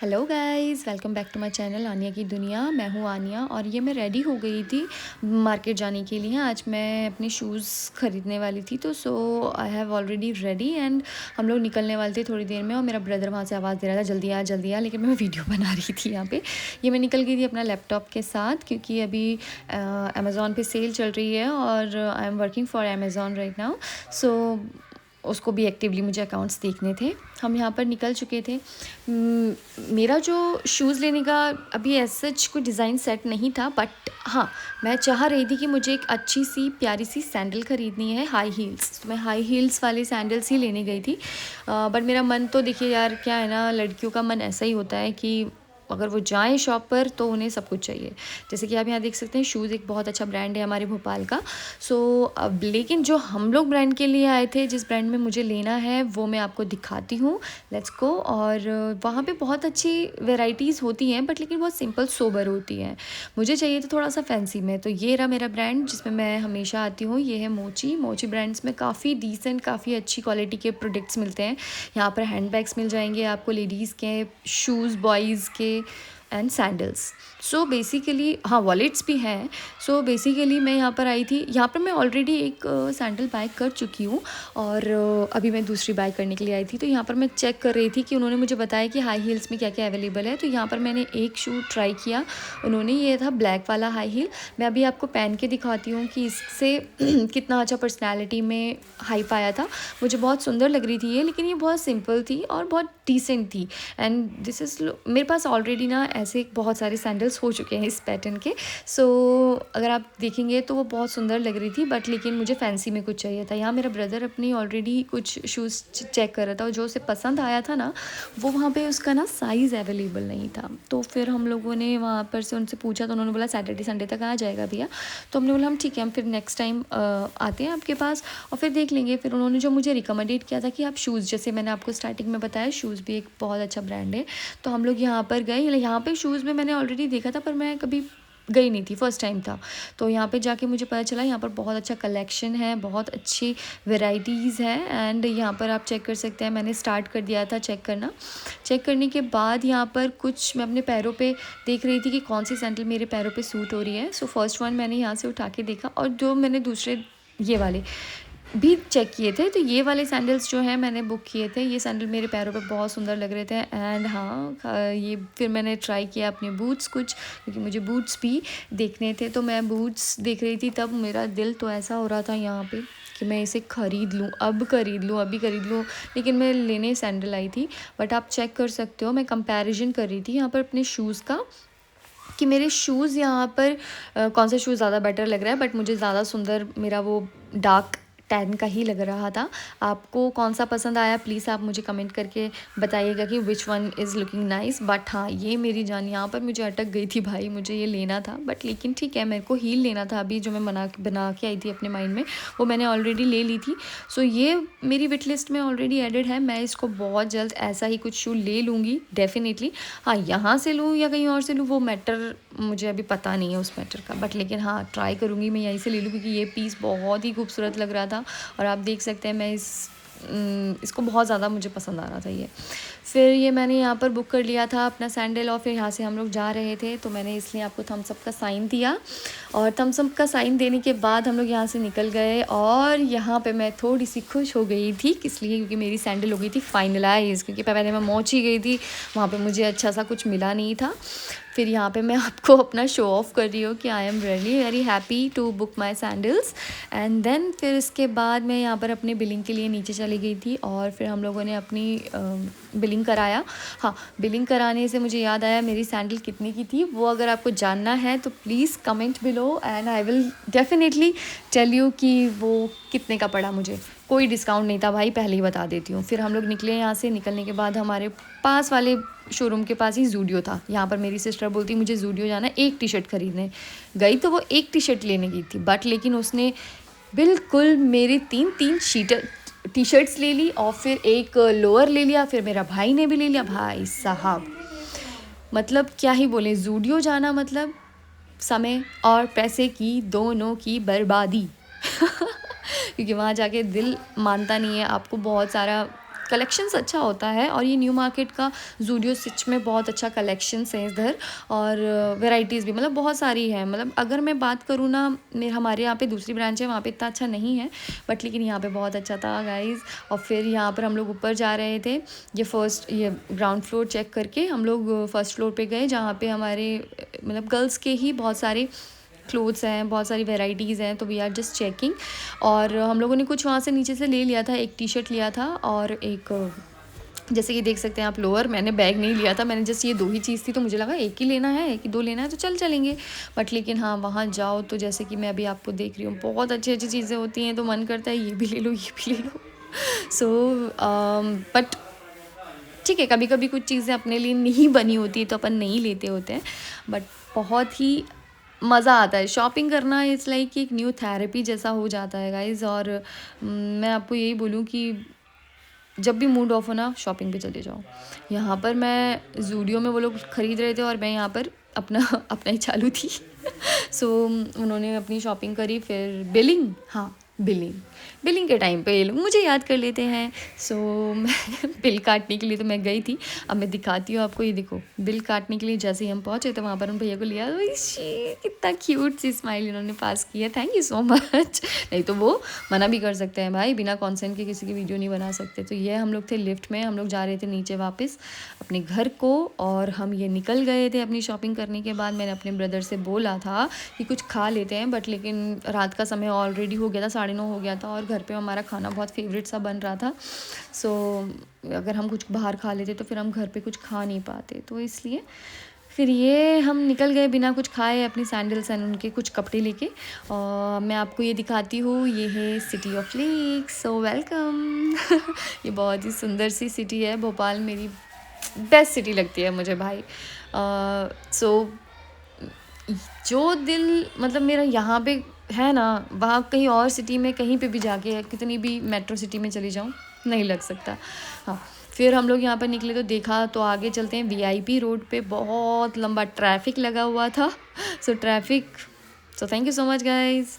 Hello guys, welcome back to my channel Aaniya की दुनिया। मैं हूँ आनिया और ये मैं रेडी हो गई थी मार्केट जाने के लिए। आज मैं अपने शूज़ ख़रीदने वाली थी, तो I have already ready and हम लोग निकलने वाले थे थोड़ी देर में। और मेरा ब्रदर वहाँ से आवाज़ दे रहा था जल्दी आ जल्दी आ, लेकिन मैं वीडियो बना रही थी यहाँ पे। ये मैं निकल गई थी अपना लैपटॉप के साथ, क्योंकि अभी अमेज़ॉन पे सेल चल रही है और I am working for Amazon right now. So उसको भी एक्टिवली मुझे अकाउंट्स देखने थे। हम यहाँ पर निकल चुके थे। मेरा जो शूज़ लेने का अभी ऐसा कोई डिज़ाइन सेट नहीं था, बट हाँ, मैं चाह रही थी कि मुझे एक अच्छी सी प्यारी सी सैंडल ख़रीदनी है, हाई हील्स। तो मैं हाई हील्स वाली सैंडल्स ही लेने गई थी। बट मेरा मन तो देखिए यार, क्या है ना, लड़कियों का मन ऐसा ही होता है कि अगर वो जाएँ शॉप पर तो उन्हें सब कुछ चाहिए। जैसे कि आप यहाँ देख सकते हैं, शूज़ एक बहुत अच्छा ब्रांड है हमारे भोपाल का। अब लेकिन जो हम लोग ब्रांड के लिए आए थे, जिस ब्रांड में मुझे लेना है वो मैं आपको दिखाती हूँ। Let's go. और वहाँ पे बहुत अच्छी वेराइटीज़ होती हैं, बट लेकिन बहुत सिंपल सोबर होती हैं। मुझे चाहिए तो थोड़ा सा फैंसी में। तो ये रहा मेरा ब्रांड जिसमें मैं हमेशा आती हूँ। ये है मोची। मोची ब्रांड्स में काफ़ी डिसेंट, काफ़ी अच्छी क्वालिटी के प्रोडक्ट्स मिलते हैं। यहाँ पर हैंड बैग्स मिल जाएंगे आपको, लेडीज़ के शूज़, बॉयज़ के एंड सैंडल्स। सो बेसिकली हाँ, वॉलेट्स भी हैं। सो बेसिकली मैं यहाँ पर आई थी। यहाँ पर मैं ऑलरेडी एक सैंडल बाय कर चुकी हूँ और अभी मैं दूसरी बाय करने के लिए आई थी। तो यहाँ पर मैं चेक कर रही थी कि उन्होंने मुझे बताया कि हाई हील्स में क्या क्या अवेलेबल है। तो यहाँ पर मैंने एक शू ट्राई किया। उन्होंने, ये था ब्लैक वाला हाई हील। मैं अभी आपको पहन के दिखाती हूँ कि इससे कितना अच्छा पर्सनैलिटी में हाइप आया था। मुझे बहुत सुंदर लग रही थी ये, लेकिन ये बहुत सिंपल थी और बहुत डिसेंट थी। एंड दिस इज़, मेरे पास ऑलरेडी ना ऐसे बहुत सारे सैंडल्स हो चुके हैं इस पैटर्न के। सो अगर आप देखेंगे तो वो बहुत सुंदर लग रही थी, बट लेकिन मुझे फैंसी में कुछ चाहिए था। यहाँ मेरा ब्रदर अपनी ऑलरेडी कुछ शूज़ चेक कर रहा था और जो उसे पसंद आया था ना, वो वहाँ पे उसका ना साइज़ अवेलेबल नहीं था। तो फिर हम लोगों ने वहाँ पर से उनसे पूछा, तो उन्होंने बोला सैटरडे संडे तक आ जाएगा भैया। तो हमने बोला हम ठीक है, हम फिर नेक्स्ट टाइम आते हैं आपके पास और फिर देख लेंगे। फिर उन्होंने जो मुझे रिकमेंडेड किया था कि आप शूज़, जैसे मैंने आपको स्टार्टिंग में बताया, शूज़ भी एक बहुत अच्छा ब्रांड है। तो हम लोग यहाँ पर गए। यहाँ पे शूज़ में मैंने ऑलरेडी देखा था, पर मैं कभी गई नहीं थी, फर्स्ट टाइम था। तो यहाँ पे जाके मुझे पता चला यहाँ पर बहुत अच्छा कलेक्शन है, बहुत अच्छी वेराइटीज़ है। एंड यहाँ पर आप चेक कर सकते हैं, मैंने स्टार्ट कर दिया था चेक करना। चेक करने के बाद यहाँ पर कुछ मैं अपने पैरों पे देख रही थी कि कौन सी सैंडल मेरे पैरों पे सूट हो रही है। सो फर्स्ट वन मैंने यहाँ से उठा के देखा, और जो मैंने दूसरे ये वाले भी चेक किए थे, तो ये वाले सैंडल्स जो हैं मैंने बुक किए थे। ये सैंडल मेरे पैरों पे बहुत सुंदर लग रहे थे। एंड हाँ, ये फिर मैंने ट्राई किया अपने बूट्स कुछ, क्योंकि मुझे बूट्स भी देखने थे। तो मैं बूट्स देख रही थी, तब मेरा दिल तो ऐसा हो रहा था यहाँ पे कि मैं इसे ख़रीद लूँ, अब ख़रीद लूँ, अभी ख़रीद लूँ। लेकिन मैं लेने सैंडल आई थी। बट आप चेक कर सकते हो, मैं कंपैरिजन कर रही थी यहाँ पर अपने शूज़ का, कि मेरे शूज़ यहाँ पर कौन सा शूज़ ज़्यादा बेटर लग रहा है। बट मुझे ज़्यादा सुंदर मेरा वो डार्क टैन का ही लग रहा था। आपको कौन सा पसंद आया, प्लीज़ आप मुझे कमेंट करके बताइएगा कि which one is looking nice. But हाँ, ये मेरी जान यहाँ पर मुझे अटक गई थी भाई, मुझे ये लेना था। बट लेकिन ठीक है, मेरे को हील लेना था। अभी जो मैं बना के आई थी अपने माइंड में, वो मैंने ऑलरेडी ले ली थी। सो ये मेरी विट लिस्ट में ऑलरेडी एडेड है। मैं इसको बहुत जल्द ऐसा ही कुछ शू ले लूँगी डेफिनेटली। हाँ, यहाँ से लूँ या कहीं और से लूँ वो मैटर मुझे अभी पता नहीं है उस मैटर का। बट लेकिन हाँ, ट्राई करूँगी मैं यहीं से ले लूँ, क्योंकि ये पीस बहुत ही खूबसूरत लग रहा था। और आप देख सकते हैं, मैं इसको बहुत ज़्यादा मुझे पसंद आ रहा था ये। फिर ये मैंने यहाँ पर बुक कर लिया था अपना सैंडल, और फिर यहाँ से हम लोग जा रहे थे, तो मैंने इसलिए आपको थम्स अप का साइन दिया। और थम्स अप का साइन देने के बाद हम लोग यहाँ से निकल गए। और यहाँ पे मैं थोड़ी सी खुश हो गई थी, इसलिए क्योंकि मेरी सैंडल हो गई थी फाइनलाइज, क्योंकि पहले मैं मोची गई थी, वहाँ पे मुझे अच्छा सा कुछ मिला नहीं था। फिर यहाँ पे मैं आपको अपना शो ऑफ़ कर रही हूँ कि I am really very happy to book my sandals. And then फिर इसके बाद मैं यहाँ पर अपने बिलिंग के लिए नीचे चली गई थी, और फिर हम लोगों ने अपनी बिलिंग कराया। हाँ, बिलिंग कराने से मुझे याद आया, मेरी सैंडल कितने की थी वो अगर आपको जानना है तो please comment below and I will definitely tell you कि वो कितने का पड़ा मुझे। कोई डिस्काउंट नहीं था भाई, पहले ही बता देती हूँ। फिर हम लोग निकले यहाँ से। निकलने के बाद हमारे पास वाले शोरूम के पास ही जूडियो था। यहाँ पर मेरी सिस्टर बोलती मुझे जूडियो जाना है एक टी शर्ट ख़रीदने। गई तो वो एक टी शर्ट लेने गई थी, बट लेकिन उसने बिल्कुल मेरी तीन टी शर्ट्स ले ली, और फिर एक लोअर ले लिया। फिर मेरा भाई ने भी ले लिया। भाई साहब, मतलब क्या ही बोले, जूडियो जाना मतलब समय और पैसे की दोनों की बर्बादी क्योंकि वहाँ जाके दिल मानता नहीं है। आपको बहुत सारा कलेक्शंस अच्छा होता है। और ये न्यू मार्केट का ज़ूडियो सच में बहुत अच्छा कलेक्शंस है इधर, और वैरायटीज़ भी मतलब बहुत सारी है। मतलब अगर मैं बात करूँ ना, हमारे यहाँ पे दूसरी ब्रांच है, वहाँ पे इतना अच्छा नहीं है, बट लेकिन यहाँ पे बहुत अच्छा था गाइज़। और फिर यहाँ पर हम लोग ऊपर जा रहे थे, ये ग्राउंड फ्लोर चेक करके हम लोग फर्स्ट फ्लोर पे गए, जहाँ पे हमारे मतलब गर्ल्स के ही बहुत सारे क्लोथ्स हैं, बहुत सारी वेराइटीज़ हैं। तो वी आर जस्ट चेकिंग, और हम लोगों ने कुछ वहाँ से नीचे से ले लिया था, एक टी शर्ट लिया था और एक जैसे कि देख सकते हैं आप लोअर। मैंने बैग नहीं लिया था, मैंने जस्ट ये 2 ही चीज़ थी, तो मुझे लगा एक ही लेना है, एक ही 2 लेना है तो चलेंगे। बट लेकिन हाँ, वहाँ जाओ तो जैसे कि मैं अभी आपको देख रही हूँ, बहुत अच्छी चीज़ें होती हैं, तो मन करता है ये भी ले लो, ये भी ले लो। सो बट ठीक है, कभी कभी कुछ चीज़ें अपने लिए नहीं बनी होती तो अपन नहीं लेते होते हैं, बट बहुत ही मज़ा आता है शॉपिंग करना। इट्स लाइक एक न्यू थेरेपी जैसा हो जाता है गाइज़। और मैं आपको यही बोलूँ कि जब भी मूड ऑफ हो ना, शॉपिंग पे चले जाओ। यहाँ पर मैं ज़ूडियो में, वो लोग ख़रीद रहे थे और मैं यहाँ पर अपना अपना ही चालू थी। सो उन्होंने अपनी शॉपिंग करी, फिर बिलिंग के टाइम पे ये लोग मुझे याद कर लेते हैं। सो मैं बिल काटने के लिए तो मैं गई थी। अब मैं दिखाती हूँ आपको, ये देखो, बिल काटने के लिए जैसे ही हम पहुँचे तो वहाँ पर उन भैया को लिया, कितना क्यूट सी स्माइल इन्होंने पास की है, थैंक यू सो मच। नहीं तो वो मना भी कर सकते हैं भाई, बिना कॉन्सेंट के किसी की वीडियो नहीं बना सकते। तो ये हम लोग थे लिफ्ट में, हम लोग जा रहे थे नीचे वापस अपने घर को, और हम ये निकल गए थे अपनी शॉपिंग करने के बाद। मैंने अपने ब्रदर से बोला था कि कुछ खा लेते हैं, बट लेकिन रात का समय ऑलरेडी हो गया था, 9:30 हो गया था, और घर पे हमारा खाना बहुत फेवरेट सा बन रहा था। सो अगर हम कुछ बाहर खा लेते तो फिर हम घर पे कुछ खा नहीं पाते, तो इसलिए फिर ये हम निकल गए बिना कुछ खाए, अपनी सैंडल्स एंड उनके कुछ कपड़े लेके। और मैं आपको ये दिखाती हूँ, ये है city of lakes, so welcome. ये बहुत ही सुंदर सी सिटी है, भोपाल मेरी बेस्ट सिटी लगती है मुझे भाई। सो जो दिल मतलब मेरा यहाँ पे है ना, वहाँ कहीं और सिटी में कहीं पे भी जाके, कितनी भी मेट्रो सिटी में चली जाऊँ, नहीं लग सकता। हाँ, फिर हम लोग यहाँ पर निकले तो देखा, तो आगे चलते हैं, वीआईपी रोड पे बहुत लंबा ट्रैफिक लगा हुआ था। So thank you so much guys.